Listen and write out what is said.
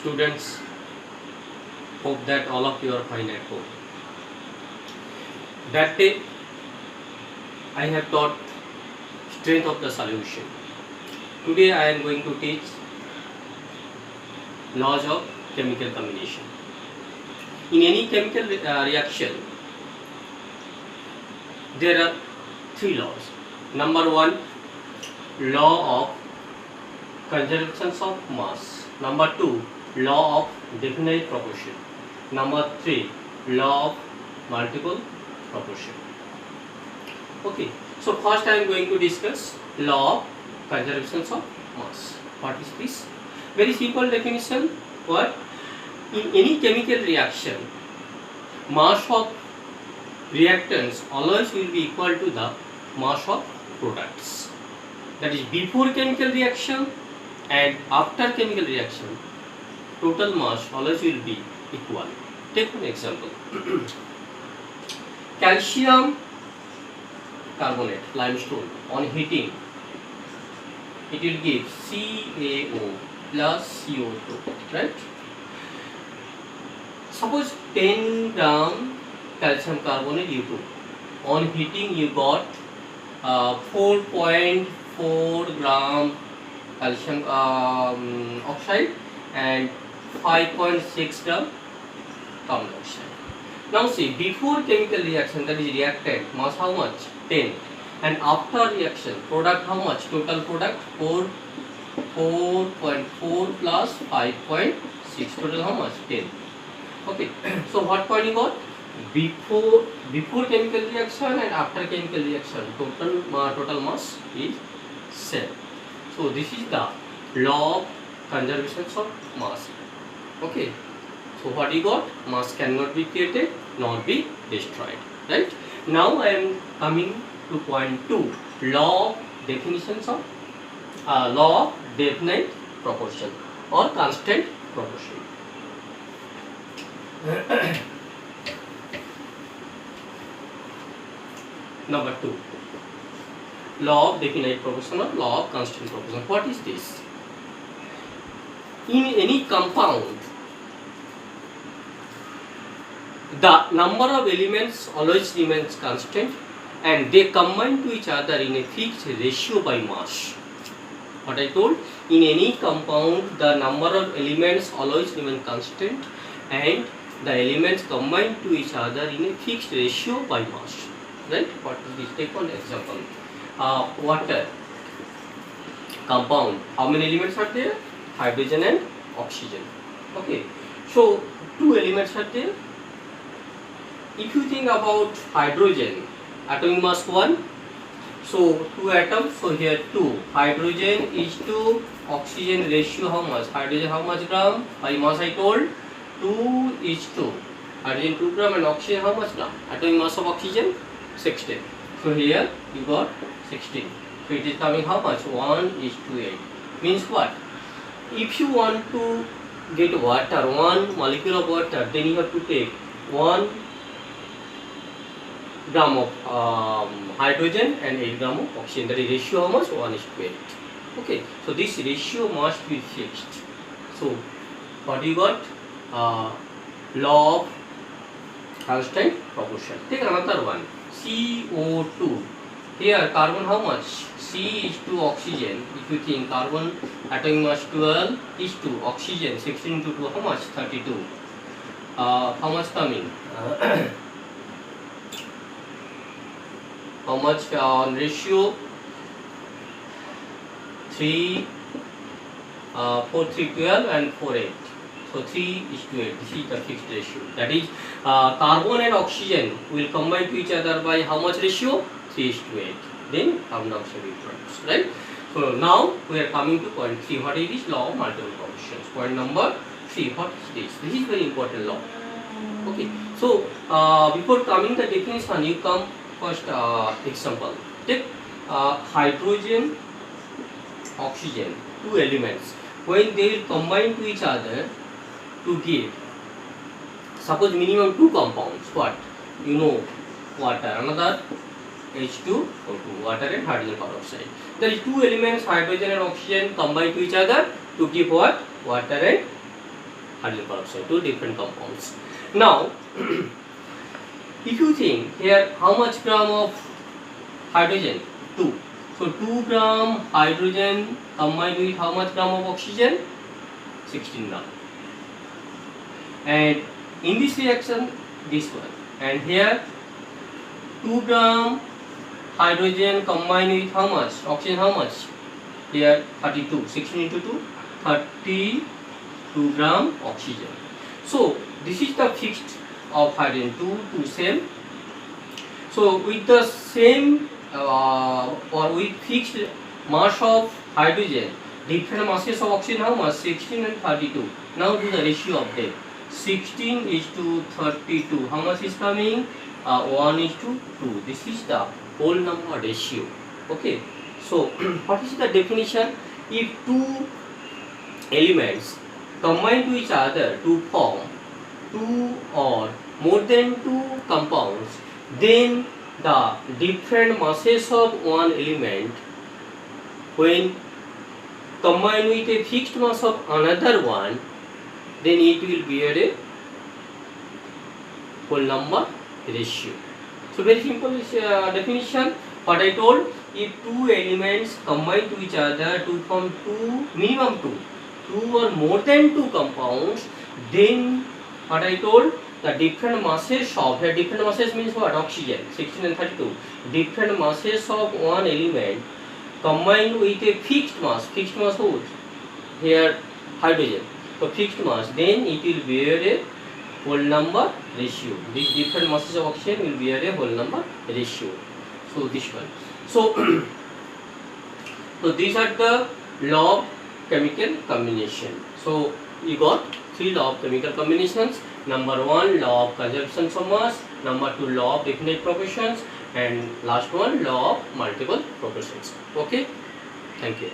students, hope that all of you are fine at home. That day I have taught strength of the solution. Today I am going to teach laws of chemical combination. In any chemical reaction, there are three laws. Number one, law of conservation of mass. Number two, law of definite proportion. Number three, law of multiple proportion. Okay, so first I am going to discuss law of conservation of mass. What is this? Very simple definition. What? In any chemical reaction, mass of reactants always will be equal to the mass of products. That is before chemical reaction and after chemical reaction, total mass always will be equal. Take an example. Calcium carbonate, limestone, on heating, it will give CaO plus CO2, right? Suppose 10 gram calcium carbonate you took. On heating you got 4.4 gram calcium oxide and 5.6 gram carbon dioxide. Now see, before chemical reaction, that is reactant, mass how much? 10. And after reaction, product how much? Total product 4.4 plus 5.6. Total how much? 10. Okay. So what point you got? Before chemical reaction and after chemical reaction, total mass is same. So this is the law of conservation of mass. Okay. So what you got? Mass cannot be created nor be destroyed. Right? Now I am coming to point 2. Law of definitions of law of definite proportion or constant proportion. Number 2. Law of definite proportion or law of constant proportion. What is this? In any compound, the number of elements always remains constant and they combine to each other in a fixed ratio by mass. What I told, in any compound the number of elements always remain constant and the elements combine to each other in a fixed ratio by mass. Right? What is this? Take one example. Water compound. How many elements are there? Hydrogen and oxygen. Okay. So 2 elements are there. If you think about hydrogen, atomic mass 1, so 2 atoms, so here 2. Hydrogen is to oxygen ratio how much? Hydrogen how much gram? By mass I told 2 is to. Hydrogen 2 gram and oxygen how much gram? Atomic mass of oxygen 16. So here you got 16. So it is coming how much? 1 is to 8. Means what? If you want to get water, 1 molecule of water, then you have to take 1 gram of hydrogen and 8 gram of oxygen. That is ratio how much? 1 is to 8. Okay. So this ratio must be fixed. So what you got? Law of constant proportion. Take another one. CO2. Here carbon how much? C is to oxygen. If you think carbon atomic mass 12 is to oxygen 16 into 2 how much? 32. How much coming? How much on ratio? 3, 4, 3, 12 and 4, 8. So 3 is to 8. This is the fixed ratio. That is carbon and oxygen will combine to each other by how much ratio? 3 is to 8. Then carbon dioxide will produce. Right? So now we are coming to point 3. What is this? Law of multiple proportions. Point number 3. What is this? This is very important law. Okay. So before coming the definition, you come first example. Take hydrogen, oxygen, 2 elements. When they will combine to each other to give, suppose minimum 2 compounds. What? You know, water. Another H2O2, water and hydrogen peroxide. There is 2 elements, hydrogen and oxygen, combine to each other to give what? Water and hydrogen peroxide, two different compounds. Now, if you think here how much gram of hydrogen? 2. So 2 gram hydrogen combined with how much gram of oxygen? 16 gram. And in this reaction, this one. And here 2 gram hydrogen combined with how much? Oxygen how much? Here 32. 16 into 2, 32 gram oxygen. So this is the fixed of hydrogen, 2 same. So with the same or with fixed mass of hydrogen, different masses of oxygen how much? 16 and 32. Now do the ratio of them. 16 is to 32. How much is coming? 1 is to 2. This is the whole number ratio. Okay. So what is the definition? If two elements combine to each other to form two or more than two compounds, then the different masses of one element when combined with a fixed mass of another one, then it will be a whole number ratio. So very simple definition. What I told, if two elements combine to each other to form minimum two or more than two compounds, then what I told, the different masses of, here different masses means what? Oxygen, 16 and 32. Different masses of one element combined with a fixed mass what? Here hydrogen. So fixed mass, then it will bear a whole number ratio. These different masses of oxygen will bear a whole number ratio. So this one. So, so these are the law of chemical combination. So you got 3 law of chemical combinations. Number 1, law of conservation of mass. Number 2, law of definite proportions. And last one, law of multiple proportions. Okay. Thank you.